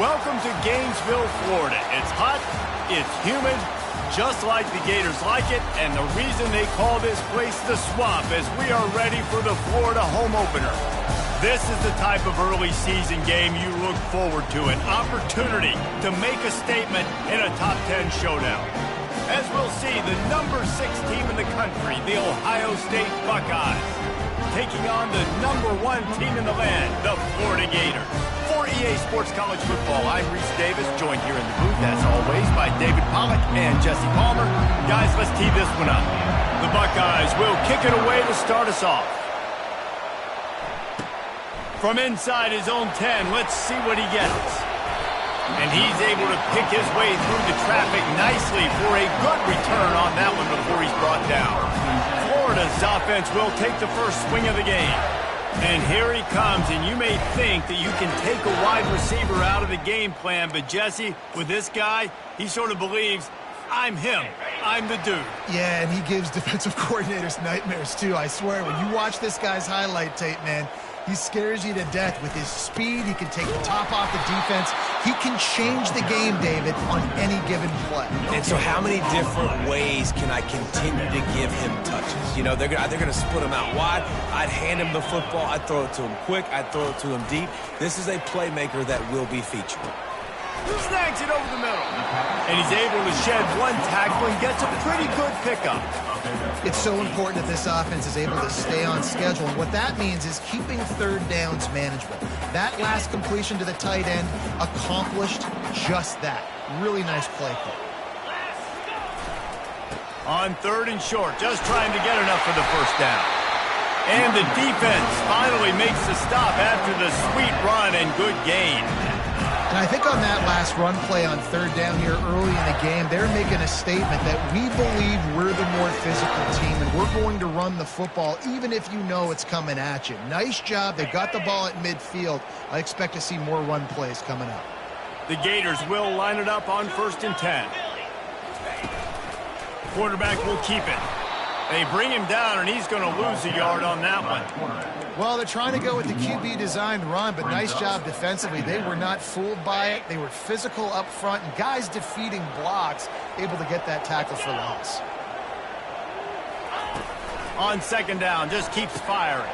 Welcome to Gainesville, Florida. It's hot, it's humid, just like the Gators like it, and the reason they call this place the Swamp is we are ready for the Florida home opener. This is the type of early season game you look forward to, an opportunity to make a statement in a top 10 showdown. As we'll see, the number 6 team in the country, the Ohio State Buckeyes, taking on the number 1 team in the land, the Florida Gators. For EA Sports College Football, I'm Reese Davis, joined here in the booth, as always, by David Pollack and Jesse Palmer. Guys, let's tee this one up. The Buckeyes will kick it away to start us off. From inside his own 10, let's see what he gets. And he's able to pick his way through the traffic nicely for a good return on that one before he's brought down. Florida's offense will take the first swing of the game. And here he comes, and you may think that you can take a wide receiver out of the game plan, but Jesse, with this guy, he sort of believes, I'm him. I'm the dude. Yeah, and he gives defensive coordinators nightmares, too. I swear, when you watch this guy's highlight tape, man, he scares you to death with his speed. He can take the top off the defense. He can change the game, David, on any given play. And so how many different ways can I continue to give him touches? You know, they're going to split him out wide. I'd hand him the football. I'd throw it to him quick. I'd throw it to him deep. This is a playmaker that will be featured. Snags it over the middle. And he's able to shed one tackle and gets a pretty good pickup. It's so important that this offense is able to stay on schedule. And what that means is keeping third downs manageable. That last completion to the tight end accomplished just that. Really nice play call. On 3rd and short, just trying to get enough for the first down. And the defense finally makes the stop after the sweet run and good gain. And I think on that last run play on 3rd down here early in the game, they're making a statement that we believe we're the more physical team and we're going to run the football even if you know it's coming at you. Nice job. They got the ball at midfield. I expect to see more run plays coming up. The Gators will line it up on 1st and 10. Quarterback will keep it. They bring him down, and he's going to lose a yard on that one. Well, they're trying to go with the QB-designed run, but nice job defensively. They were not fooled by it. They were physical up front, and guys defeating blocks, able to get that tackle for loss. On 2nd down, just keeps firing.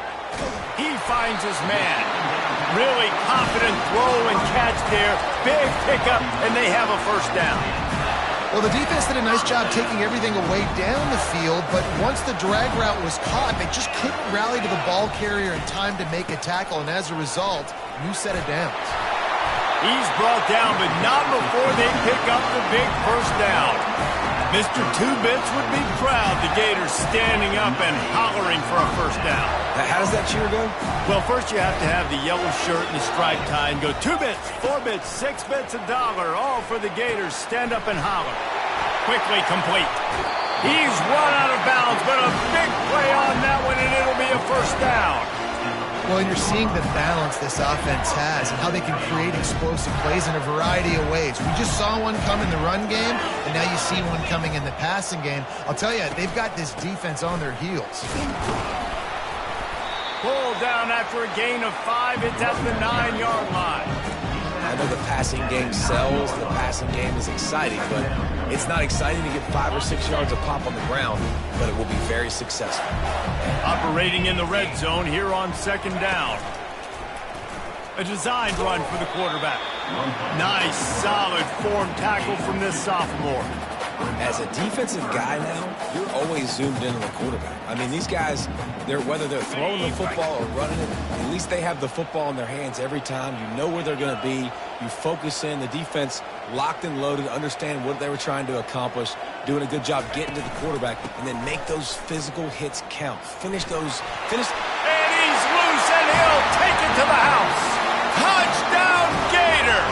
He finds his man. Really confident throw and catch there. Big pickup, and they have a first down. Well, the defense did a nice job taking everything away down the field, but once the drag route was caught, they just couldn't rally to the ball carrier in time to make a tackle, and as a result, new set of downs. He's brought down, but not before they pick up the big first down. Mr. Two-Bits would be proud, the Gators standing up and hollering for a first down. How does that cheer go? Well, first you have to have the yellow shirt and the striped tie and go 2 bits, 4 bits, 6 bits, $1, all for the Gators. Stand up and holler. Quickly complete. He's run out of bounds, but a big play on that one, and it'll be a first down. Well, and you're seeing the balance this offense has and how they can create explosive plays in a variety of ways. We just saw one come in the run game, and now you see one coming in the passing game. I'll tell you, they've got this defense on their heels. Pulled down after a gain of 5. It's at the 9-yard line. I know the passing game sells, the passing game is exciting, but it's not exciting to get 5 or 6 yards of pop on the ground, but it will be very successful. Operating in the red zone here on 2nd down. A designed run for the quarterback. Nice, solid form tackle from this sophomore. As a defensive guy now, you're always zoomed in on the quarterback. I mean, these guys, whether they're throwing the football or running it, at least they have the football in their hands every time. You know where they're going to be. You focus in. The defense locked and loaded, understand what they were trying to accomplish, doing a good job getting to the quarterback, and then make those physical hits count. Finish. And he's loose, and he'll take it to the house. Touchdown, Gator!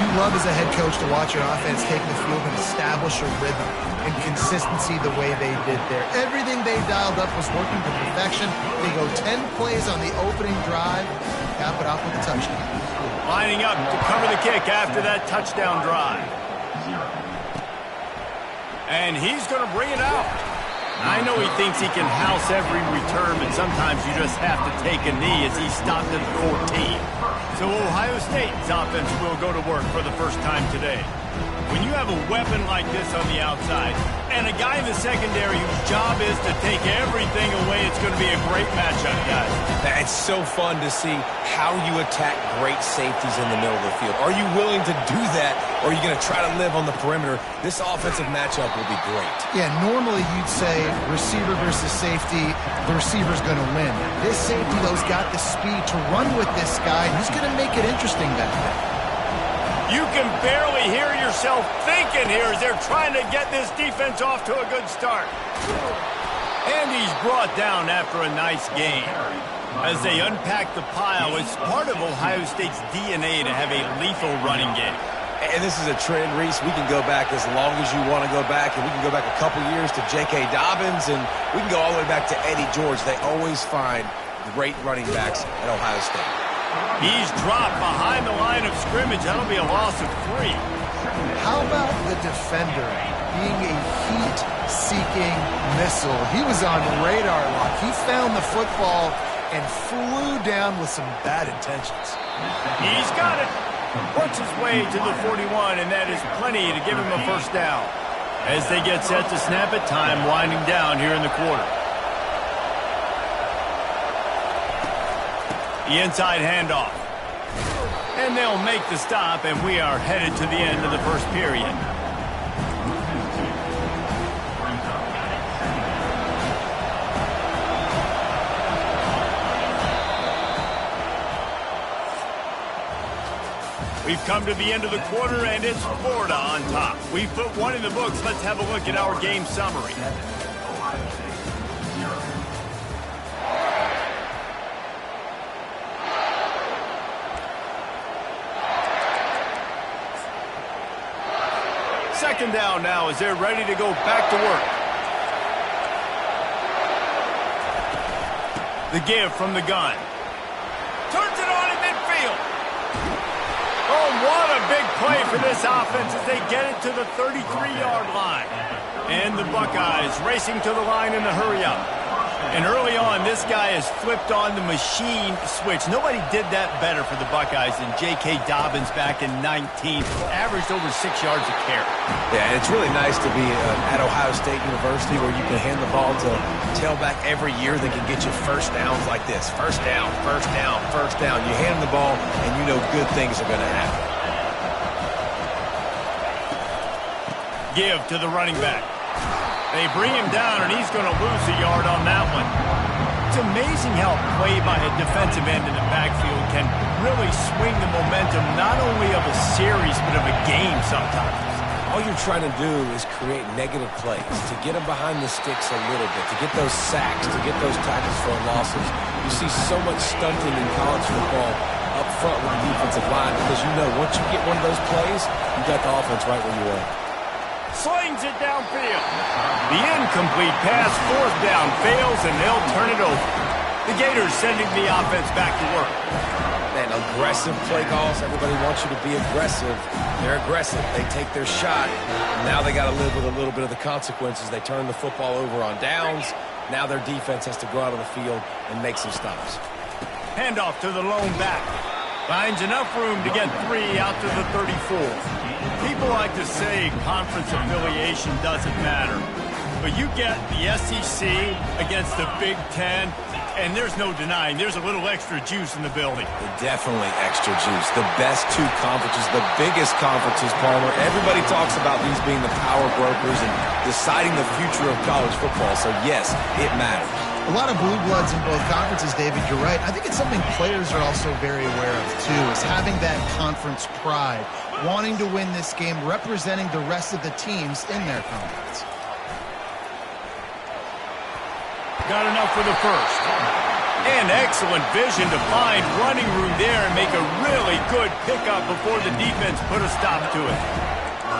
You love as a head coach to watch your offense take the field and establish a rhythm and consistency the way they did there. Everything they dialed up was working to perfection. They go 10 plays on the opening drive, cap it off with a touchdown. Lining up to cover the kick after that touchdown drive. And he's going to bring it out. I know he thinks he can house every return, but sometimes you just have to take a knee as he stopped at the 14. So Ohio State's offense will go to work for the first time today. When you have a weapon like this on the outside and a guy in the secondary whose job is to take everything away, it's going to be a great matchup, guys. It's so fun to see how you attack great safeties in the middle of the field. Are you willing to do that, or are you going to try to live on the perimeter? This offensive matchup will be great. Yeah, normally you'd say receiver versus safety, the receiver's going to win. This safety, though, has got the speed to run with this guy, and he's going to make it interesting back there. You can barely hear yourself thinking here as they're trying to get this defense off to a good start. And he's brought down after a nice game. As they unpack the pile, it's part of Ohio State's DNA to have a lethal running game. And this is a trend, Reese. We can go back as long as you want to go back, and we can go back a couple years to J.K. Dobbins, and we can go all the way back to Eddie George. They always find great running backs at Ohio State. He's dropped behind the line of scrimmage. That'll be a loss of 3. How about the defender being a heat-seeking missile? He was on radar lock. He found the football and flew down with some bad intentions. He's got it. Works his way to the 41, and that is plenty to give him a first down. As they get set to snap it, time winding down here in the quarter. The inside handoff. And they'll make the stop, and we are headed to the end of the first period. We've come to the end of the quarter, and it's Florida on top. We've put one in the books. Let's have a look at our game summary. Second down now as they're ready to go back to work. The give from the gun. Turns it on in midfield. Oh, what a big play for this offense as they get it to the 33-yard line. And the Buckeyes racing to the line in the hurry-up. And early on, this guy has flipped on the machine switch. Nobody did that better for the Buckeyes than J.K. Dobbins back in 19. Averaged over 6 yards a carry. Yeah, and it's really nice to be at Ohio State University where you can hand the ball to tailback every year that can get you first downs like this. First down, first down, first down. You hand them the ball, and you know good things are going to happen. Give to the running back. They bring him down, and he's going to lose a yard on that one. It's amazing how play by a defensive end in the backfield can really swing the momentum not only of a series but of a game sometimes. All you're trying to do is create negative plays, to get them behind the sticks a little bit, to get those sacks, to get those tackles for losses. You see so much stunting in college football up front with the defensive line because you know once you get one of those plays, you got the offense right where you want. Slings it downfield. The incomplete pass, fourth down, fails, and they'll turn it over. The Gators sending the offense back to work. Man, aggressive play calls. Everybody wants you to be aggressive. They're aggressive. They take their shot. Now they got to live with a little bit of the consequences. They turn the football over on downs. Now their defense has to go out on the field and make some stops. Handoff to the lone back. Finds enough room to get 3 out to the 34. People like to say conference affiliation doesn't matter. But you get the SEC against the Big Ten, and there's no denying there's a little extra juice in the building. Definitely extra juice. The best two conferences, the biggest conferences, Palmer. Everybody talks about these being the power brokers and deciding the future of college football. So, yes, it matters. A lot of blue bloods in both conferences, David. You're right. I think it's something players are also very aware of, too, is having that conference pride, wanting to win this game, representing the rest of the teams in their conference. Got enough for the first. And excellent vision to find running room there and make a really good pickup before the defense put a stop to it.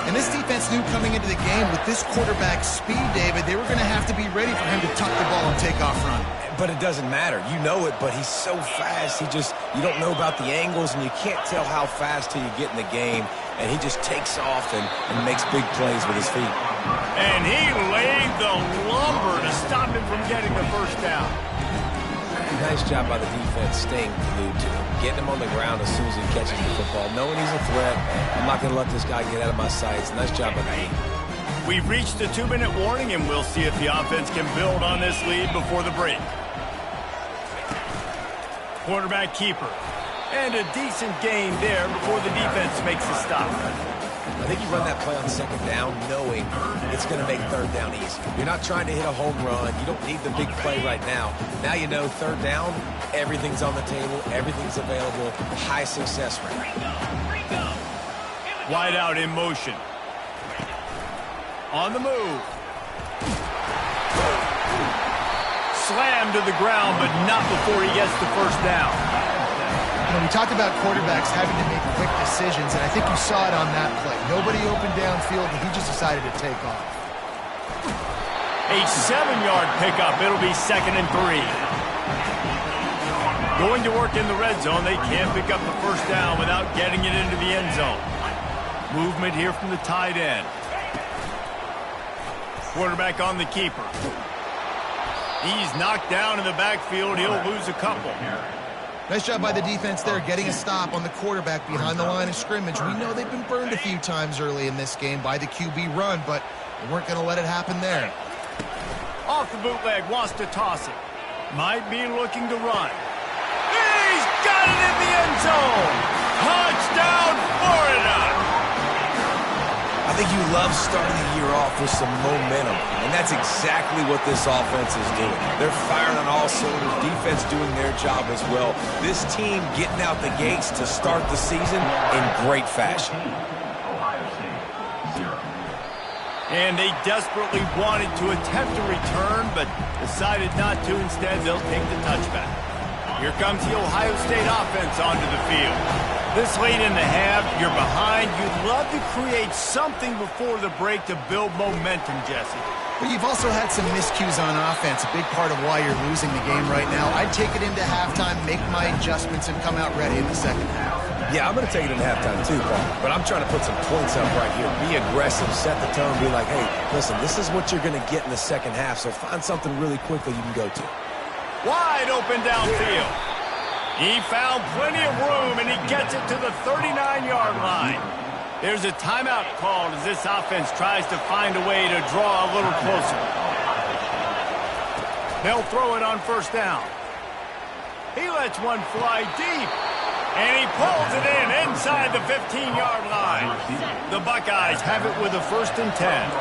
And this defense knew coming into the game with this quarterback's speed, David, they were going to have to be ready for him to tuck the ball and take off running. But it doesn't matter. You know it, but he's so fast. You don't know about the angles, and you can't tell how fast till you get in the game. And he just takes off and makes big plays with his feet. And he laid the lumber to stop him from getting the first down. Nice job by the defense staying glued to him, getting him on the ground as soon as he catches the football, knowing he's a threat. I'm not going to let this guy get out of my sights. Nice job by the team. We've reached the 2-minute warning, and we'll see if the offense can build on this lead before the break. Quarterback keeper. And a decent gain there before the defense makes a stop. I think you run that play on second down knowing it's going to make third down easy. You're not trying to hit a home run. You don't need the big play right now. Now you know third down, everything's on the table, everything's available, high success rate. Wide out in motion. On the move. Slammed to the ground, but not before he gets the first down. You know, we talked about quarterbacks having to make quick decisions, and I think you saw it on that play. Nobody opened downfield, and he just decided to take off. A 7-yard pickup. It'll be 2nd and 3. Going to work in the red zone. They can't pick up the first down without getting it into the end zone. Movement here from the tight end. Quarterback on the keeper. He's knocked down in the backfield. He'll lose a couple. Nice job by the defense there, getting a stop on the quarterback behind the line of scrimmage. We know they've been burned a few times early in this game by the QB run, but they weren't going to let it happen there. Off the bootleg, wants to toss it. Might be looking to run. He's got it in the end zone! Touchdown, Florida! I think you love starting the year off with some momentum, and that's exactly what this offense is doing. They're firing on all cylinders, defense doing their job as well. This team getting out the gates to start the season in great fashion. And they desperately wanted to attempt a return, but decided not to. Instead, they'll take the touchback. Here comes the Ohio State offense onto the field. This late in the half, you're behind. You'd love to create something before the break to build momentum, Jesse. But you've also had some miscues on offense, a big part of why you're losing the game right now. I'd take it into halftime, make my adjustments, and come out ready in the second half. Yeah, I'm going to take it into halftime too, Paul. But I'm trying to put some points up right here. Be aggressive, set the tone, be like, hey, listen, this is what you're going to get in the second half, so find something really quickly you can go to. Wide open downfield. He found plenty of room, and he gets it to the 39-yard line. There's a timeout called as this offense tries to find a way to draw a little closer. They'll throw it on first down. He lets one fly deep, and he pulls it in inside the 15-yard line. The Buckeyes have it with a 1st and 10.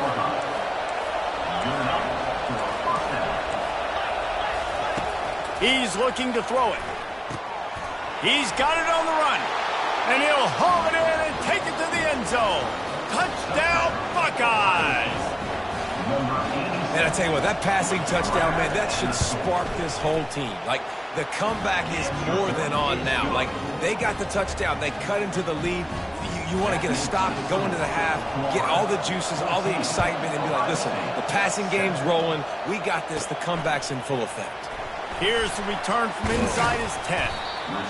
He's looking to throw it. He's got it on the run, and he'll haul it in and take it to the end zone. Touchdown, Buckeyes! And I tell you what, that passing touchdown, man, that should spark this whole team. Like, the comeback is more than on now. Like, they got the touchdown. They cut into the lead. You want to get a stop and go into the half, get all the juices, all the excitement, and be like, listen, the passing game's rolling. We got this. The comeback's in full effect. Here's the return from inside his 10.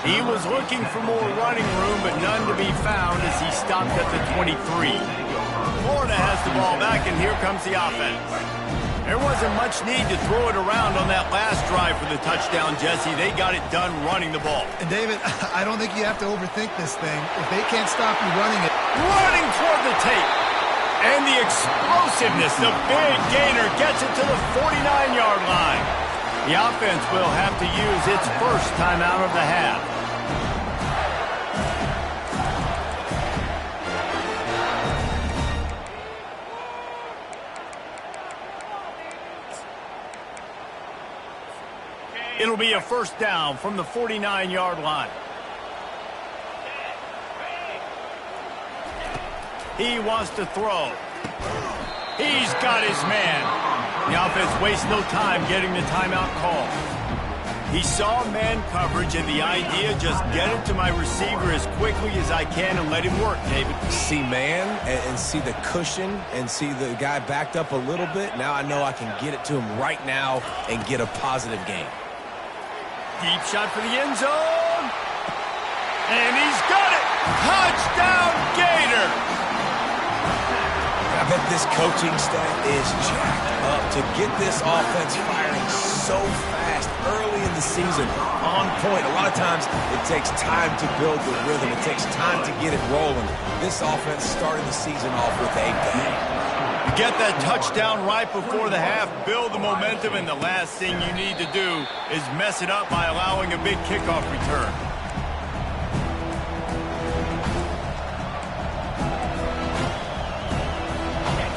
He was looking for more running room, but none to be found as he stopped at the 23. Florida has the ball back, and here comes the offense. There wasn't much need to throw it around on that last drive for the touchdown, Jesse. They got it done running the ball. And David, I don't think you have to overthink this thing. If they can't stop you running it. Running toward the tape. And the explosiveness, the big gainer gets it to the 49-yard line. The offense will have to use its first timeout of the half. It'll be a first down from the 49-yard line. He wants to throw. He's got his man. The offense wastes no time getting the timeout call. He saw man coverage, and the idea, just get it to my receiver as quickly as I can and let him work, David. See man and see the cushion and see the guy backed up a little bit. Now I know I can get it to him right now and get a positive gain. Deep shot for the end zone. And he's got it. Touchdown, Gators. I bet this coaching staff is jacked up to get this offense firing so fast early in the season, on point. A lot of times it takes time to build the rhythm. It takes time to get it rolling. This offense started the season off with a bang. You get that touchdown right before the half, build the momentum, and the last thing you need to do is mess it up by allowing a big kickoff return.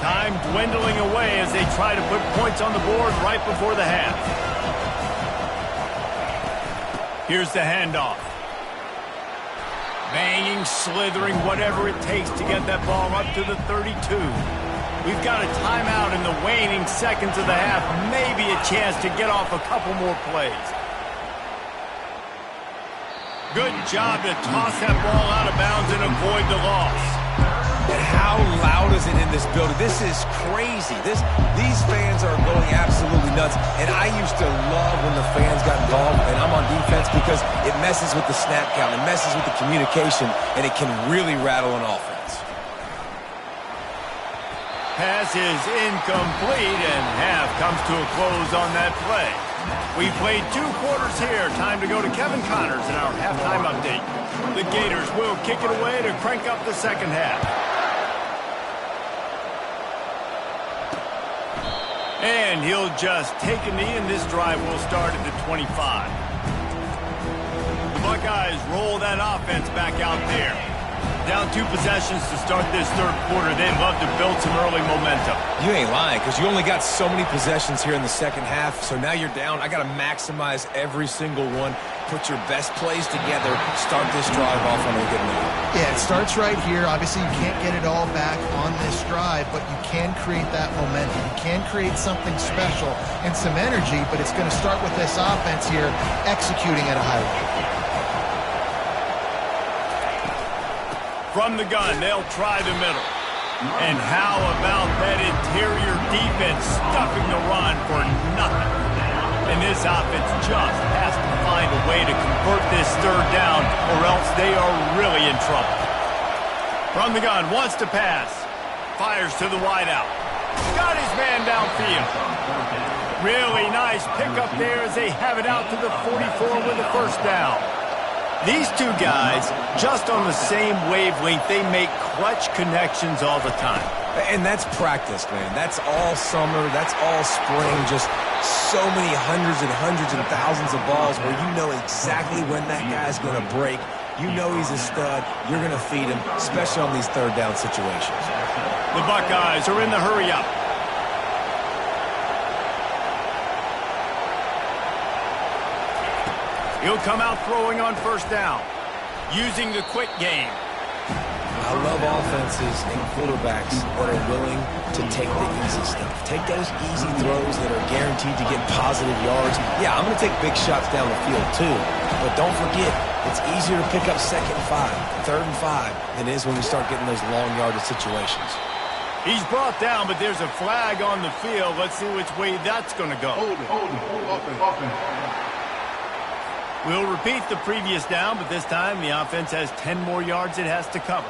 Time dwindling away as they try to put points on the board right before the half. Here's the handoff. Banging, slithering, whatever it takes to get that ball up to the 32. We've got a timeout in the waning seconds of the half. Maybe a chance to get off a couple more plays. Good job to toss that ball out of bounds and avoid the loss. And how loud is it in this building? This is crazy. These fans are going absolutely nuts. And I used to love when the fans got involved, and I'm on defense because it messes with the snap count. It messes with the communication, and it can really rattle an offense. Pass is incomplete, and half comes to a close on that play. We played 2 quarters here. Time to go to Kevin Connors in our halftime update. The Gators will kick it away to crank up the second half. And he'll just take a knee, and this drive will start at the 25. The Buckeyes roll that offense back out there. Down 2 possessions to start this third quarter. They'd love to build some early momentum. You ain't lying, because you only got so many possessions here in the second half, so now you're down. I got to maximize every single one. Put your best plays together. Start this drive off on a good note. Yeah, it starts right here. Obviously, you can't get it all back on this drive, but you can create that momentum. You can create something special and some energy, but it's going to start with this offense here executing at a high level. From the gun, they'll try the middle. And how about that interior defense stuffing the run for nothing? And this offense just has to find a way to convert this third down, or else they are really in trouble. From the gun, wants to pass. Fires to the wideout. Got his man downfield. Really nice pickup there as they have it out to the 44 with a first down. These 2 guys, just on the same wavelength, they make clutch connections all the time. And that's practice, man. That's all summer. That's all spring. Just so many hundreds and thousands of balls where you know exactly when that guy's going to break. You know he's a stud. You're going to feed him, especially on these third down situations. The Buckeyes are in the hurry-up. He'll come out throwing on first down, using the quick game. I love offenses and quarterbacks that are willing to take the easy stuff. Take those easy throws that are guaranteed to get positive yards. Yeah, I'm going to take big shots down the field too. But don't forget, it's easier to pick up 2nd and 5, 3rd and 5 than it is when we start getting those long yardage situations. He's brought down, but there's a flag on the field. Let's see which way that's going to go. Hold it. We'll repeat the previous down, but this time the offense has 10 more yards it has to cover.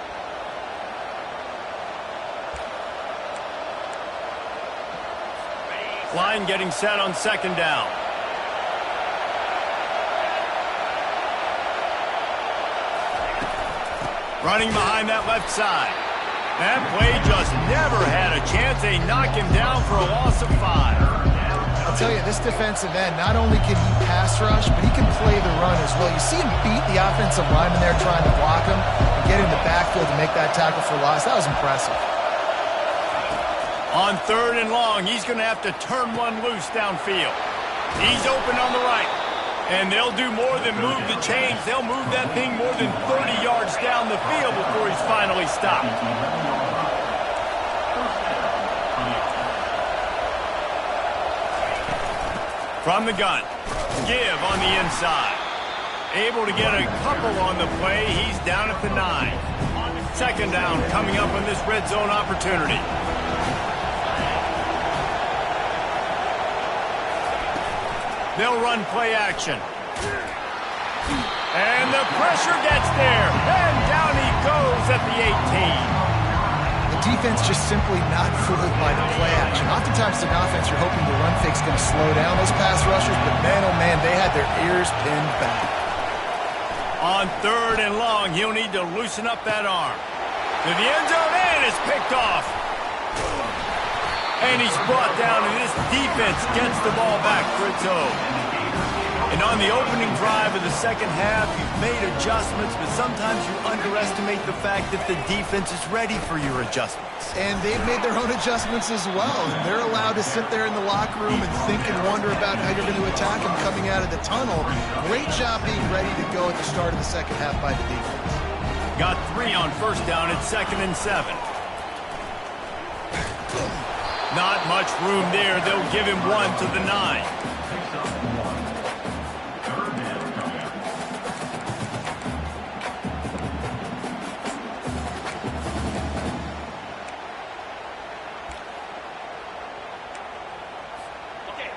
Line getting set on 2nd down. Running behind that left side. That play just never had a chance. They knock him down for a loss of 5. I'll tell you, this defensive end, not only can he pass rush, but he can play the run as well. You see him beat the offensive lineman there trying to block him and get in the backfield to make that tackle for loss. That was impressive. On 3rd and long, he's going to have to turn one loose downfield. He's open on the right. And they'll do more than move the chains. They'll move that thing more than 30 yards down the field before he's finally stopped. From the gun, give on the inside. Able to get a couple on the play. He's down at the 9. 2nd down coming up on this red zone opportunity. They'll run play action. And the pressure gets there. And down he goes at the 18. The defense just simply not fooled by the play action. Oftentimes, an offense, you're hoping the run fake's going to slow down those pass rushers, but man, oh man, they had their ears pinned back. On 3rd and long, he'll need to loosen up that arm. To the end zone, and it's picked off. And he's brought down, and this defense gets the ball back for its own. And on the opening drive of the second half, you've made adjustments, but sometimes you underestimate the fact that the defense is ready for your adjustments. And they've made their own adjustments as well. And they're allowed to sit there in the locker room and think and wonder about how you're going to attack them coming out of the tunnel. Great job being ready to go at the start of the second half by the defense. Got 3 on 1st down at 2nd and 7. Not much room there. They'll give him 1 to the 9.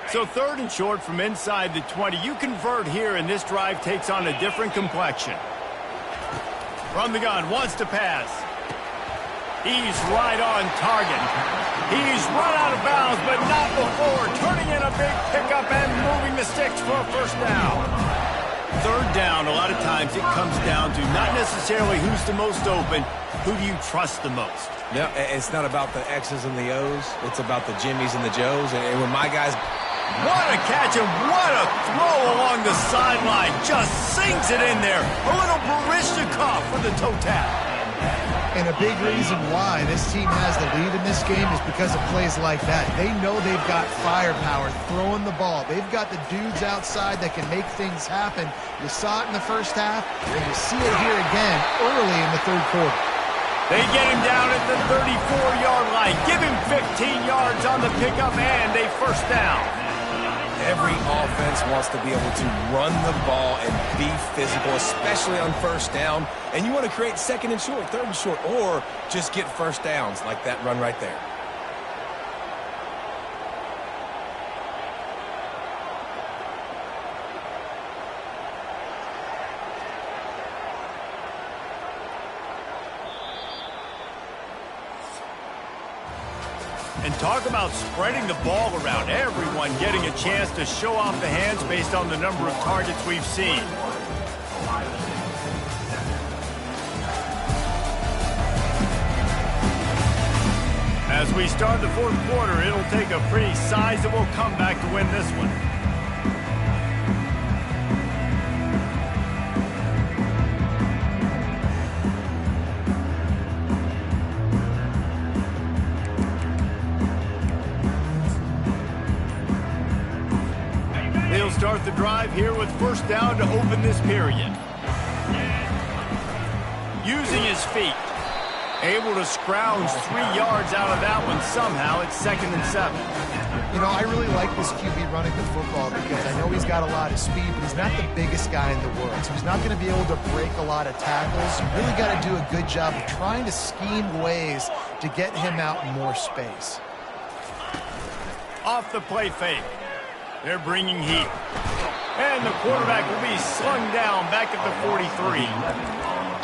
So 3rd and short from inside the 20. You convert here, and this drive takes on a different complexion. From the gun, wants to pass. He's right on target. He's run out of bounds, but not before turning in a big pickup and moving the sticks for a 1st down. 3rd down, a lot of times it comes down to not necessarily who's the most open, who do you trust the most? No, it's not about the X's and the O's. It's about the Jimmies and the Joes. And when my guys... What a catch and what a throw along the sideline. Just sinks it in there. A little Barishnikov for the toe tap. And a big reason why this team has the lead in this game is because of plays like that. They know they've got firepower throwing the ball. They've got the dudes outside that can make things happen. You saw it in the first half, and you see it here again early in the 3rd quarter. They get him down at the 34-yard line. Give him 15 yards on the pickup and a 1st down. Every offense wants to be able to run the ball and be physical, especially on 1st down. And you want to create 2nd and short, 3rd and short, or just get 1st downs like that run right there. And talk about spreading the ball around. Everyone getting a chance to show off the hands based on the number of targets we've seen. As we start the 4th quarter, it'll take a pretty sizable comeback to win this one. He'll start the drive here with 1st down to open this period. Using his feet. Able to scrounge 3 yards out of that one somehow. It's 2nd and 7. You know, I really like this QB running the football because I know he's got a lot of speed, but he's not the biggest guy in the world. So he's not going to be able to break a lot of tackles. You really got to do a good job of trying to scheme ways to get him out in more space. Off the play fake. They're bringing heat. And the quarterback will be slung down back at the 43.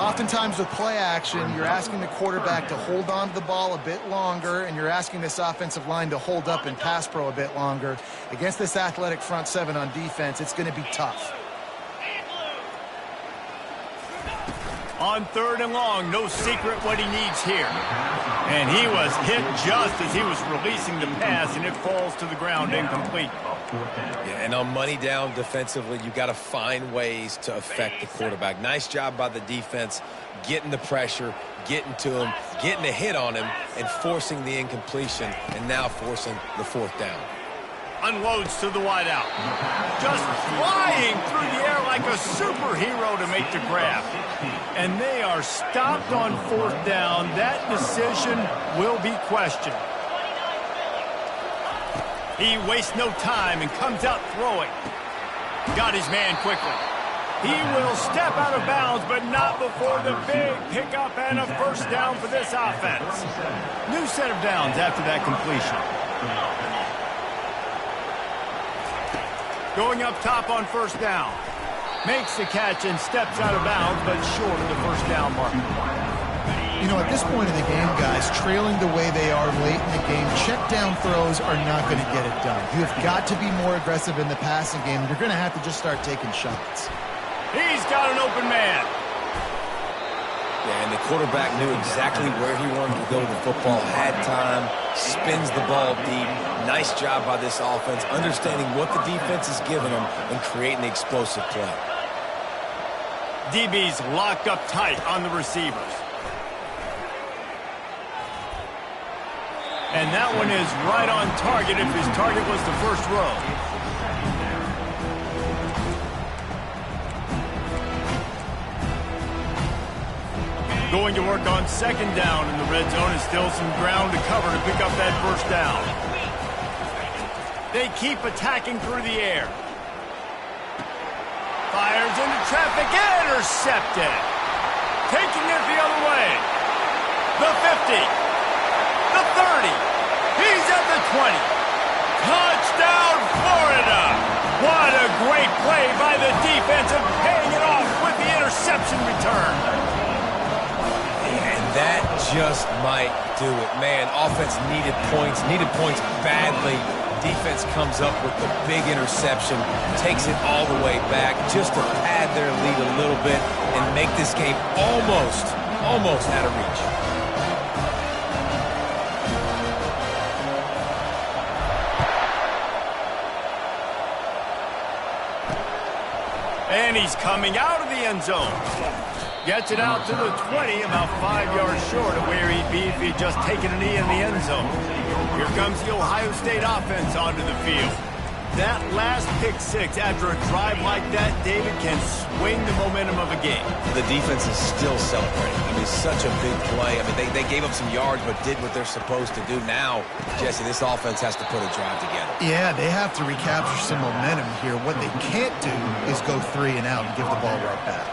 Oftentimes with play action, you're asking the quarterback to hold on to the ball a bit longer, and you're asking this offensive line to hold up in pass pro a bit longer. Against this athletic front 7 on defense, it's going to be tough. On 3rd and long, no secret what he needs here. And he was hit just as he was releasing the pass, and it falls to the ground incomplete. Yeah, and on money down defensively, you got to find ways to affect the quarterback. Nice job by the defense, getting the pressure, getting to him, getting a hit on him, and forcing the incompletion, and now forcing the 4th down. Unloads to the wideout. Just flying through the air like a superhero to make the grab. And they are stopped on 4th down. That decision will be questioned. He wastes no time and comes out throwing. Got his man quickly. He will step out of bounds, but not before the big pickup and a 1st down for this offense. New set of downs after that completion. Going up top on 1st down. Makes the catch and steps out of bounds, but short of the 1st down mark. You know, at this point in the game, guys, trailing the way they are late in the game, check down throws are not going to get it done. You have got to be more aggressive in the passing game. You're going to have to just start taking shots. He's got an open man. Yeah, and the quarterback knew exactly where he wanted to go with the football, had time, spins the ball deep. Nice job by this offense, understanding what the defense is giving them and creating the explosive play. DB's locked up tight on the receivers. And that one is right on target if his target was the first row. Going to work on second down in the red zone, and still some ground to cover to pick up that first down. They keep attacking through the air. Fires into traffic, intercepted. Taking it the other way. The 50. The 30. He's at the 20. Touchdown, Florida. What a great play by the defense, and paying it off with the interception return. That just might do it. Man, offense needed points badly. Defense comes up with the big interception, takes it all the way back just to pad their lead a little bit and make this game almost out of reach. And he's coming out of the end zone. Gets it out to the 20, about 5 yards short of where he'd be if he'd just taken a knee in the end zone. Here comes the Ohio State offense onto the field. That last pick six after a drive like that, David, can swing the momentum of a game. The defense is still celebrating. I mean, such a big play. I mean, they gave up some yards but did what they're supposed to do. Now, Jesse, this offense has to put a drive together. Yeah, they have to recapture some momentum here. What they can't do is go 3 and out and give the ball right back.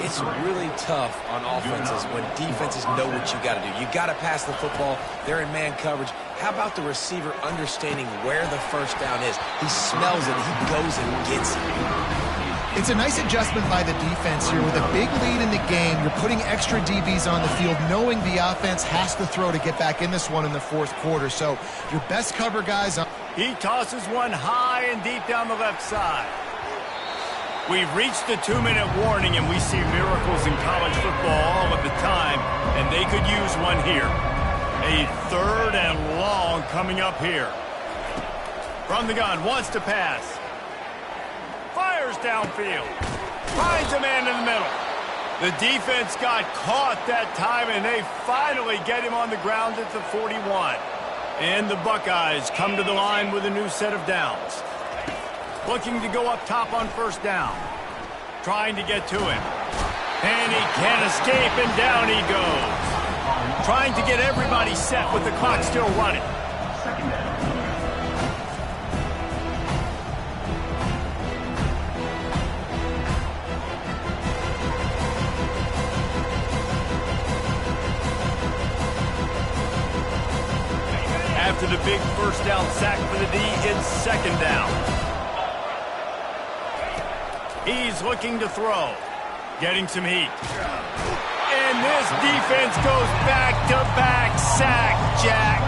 It's really tough on offenses when defenses know what you got to do. You got to pass the football. They're in man coverage. How about the receiver understanding where the first down is? He smells it. He goes and gets it. It's a nice adjustment by the defense here. With a big lead in the game, you're putting extra DBs on the field, knowing the offense has to throw to get back in this one in the fourth quarter. So your best cover guys on. He tosses one high and deep down the left side. We've reached the 2-minute warning, and we see miracles in college football all of the time, and they could use one here. A 3rd and long coming up here. From the gun, wants to pass. Fires downfield. Finds a man in the middle. The defense got caught that time, and they finally get him on the ground at the 41. And the Buckeyes come to the line with a new set of downs. Looking to go up top on first down. Trying to get to him. And he can't escape, and down he goes. Trying to get everybody set with the clock still running. After the big first down sack for the D, it's second down. He's looking to throw. Getting some heat. And this defense goes back-to-back sack, Jack.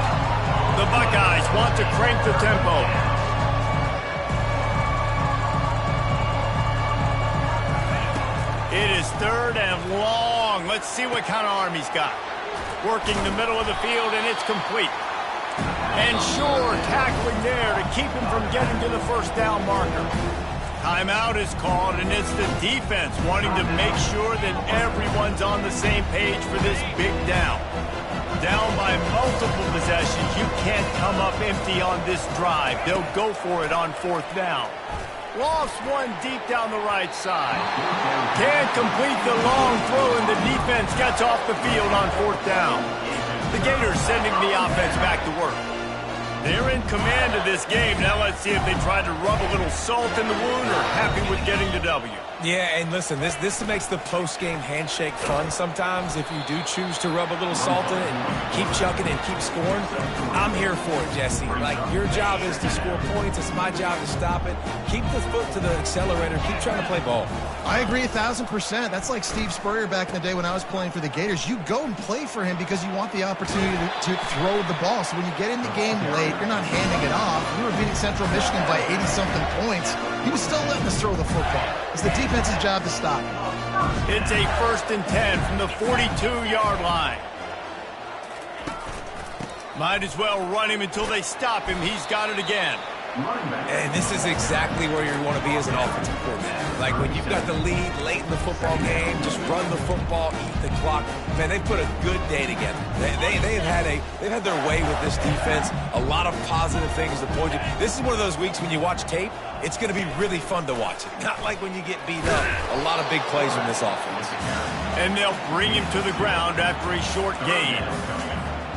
The Buckeyes want to crank the tempo. It is 3rd and long. Let's see what kind of arm he's got. Working the middle of the field, and it's complete. And sure, tackling there to keep him from getting to the first down marker. Timeout is called, and it's the defense wanting to make sure that everyone's on the same page for this big down. Down by multiple possessions, you can't come up empty on this drive. They'll go for it on 4th down. Lost one deep down the right side. Can't complete the long throw, and the defense gets off the field on 4th down. The Gators sending the offense back to work. They're in command of this game. Now let's see if they try to rub a little salt in the wound or happy with getting the W. Yeah, and listen, this makes the post-game handshake fun sometimes if you do choose to rub a little salt in it and keep chucking and keep scoring. I'm here for it, Jesse. Like, your job is to score points. It's my job to stop it. Keep the foot to the accelerator. Keep trying to play ball. I agree 1,000%. That's like Steve Spurrier back in the day when I was playing for the Gators. You go and play for him because you want the opportunity to throw the ball. So when you get in the game late, you're not handing it off. We were beating Central Michigan by 80-something points. He was still letting us throw the football. It's the defense's job to stop. It's a 1st and 10 from the 42-yard line. Might as well run him until they stop him. He's got it again. And this is exactly where you want to be as an offensive coordinator. Like when you've got the lead late in the football game, just run the football, eat the clock. Man, they put a good day together. They've had their way with this defense. A lot of positive things to point to. This is one of those weeks when you watch tape, it's going to be really fun to watch it. Not like when you get beat up. A lot of big plays from this offense. And they'll bring him to the ground after a short gain.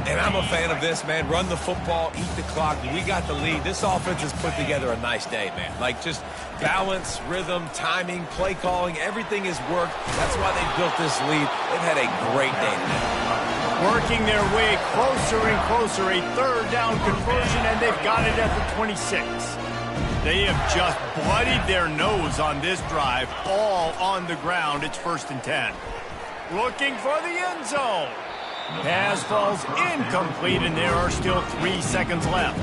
And I'm a fan of this, man. Run the football, eat the clock. We got the lead. This offense has put together a nice day, man. Like just balance, rhythm, timing, play calling, everything has worked. That's why they built this lead. They've had a great day today. Working their way closer and closer, a 3rd down conversion, and they've got it at the 26. They have just bloodied their nose on this drive, all on the ground. It's 1st and 10. Looking for the end zone. Pass falls incomplete, and there are still 3 seconds left.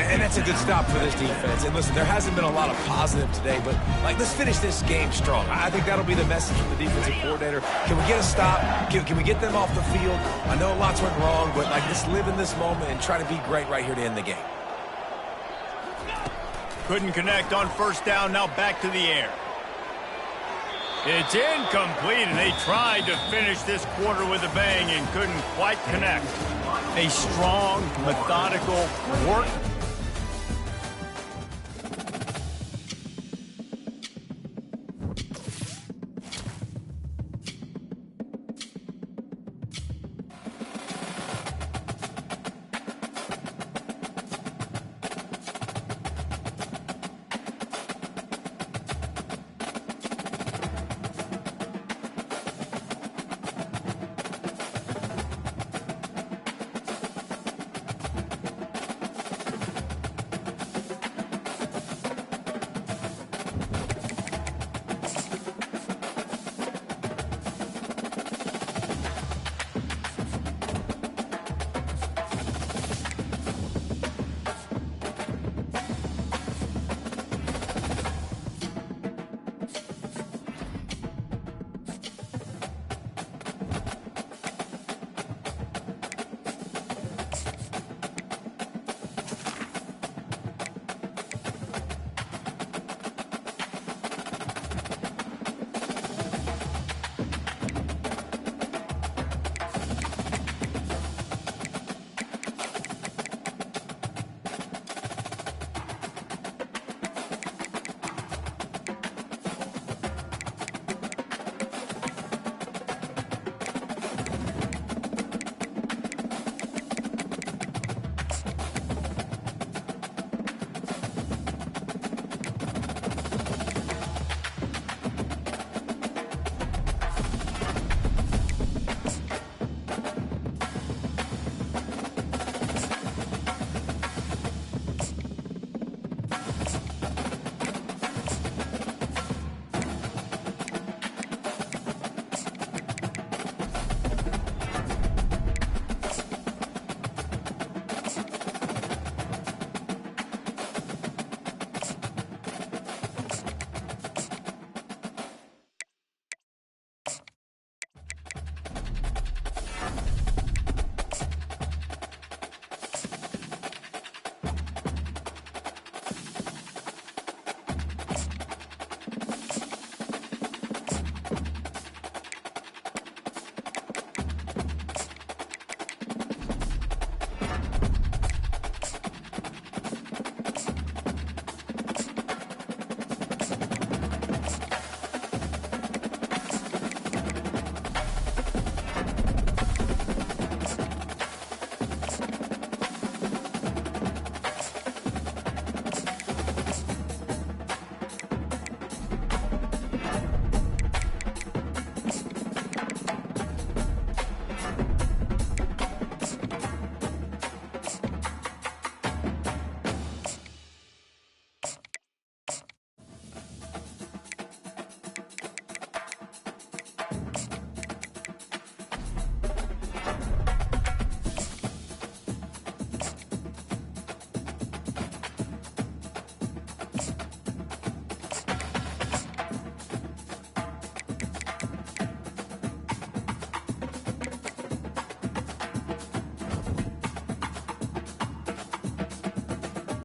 And that's a good stop for this defense. And listen, there hasn't been a lot of positive today, but like let's finish this game strong. I think that'll be the message from the defensive coordinator. Can we get a stop? Can we get them off the field? I know lots went wrong, but like let's live in this moment and try to be great right here to end the game. Couldn't connect on 1st down, now back to the air. It's incomplete, and they tried to finish this quarter with a bang and couldn't quite connect. A strong, methodical, work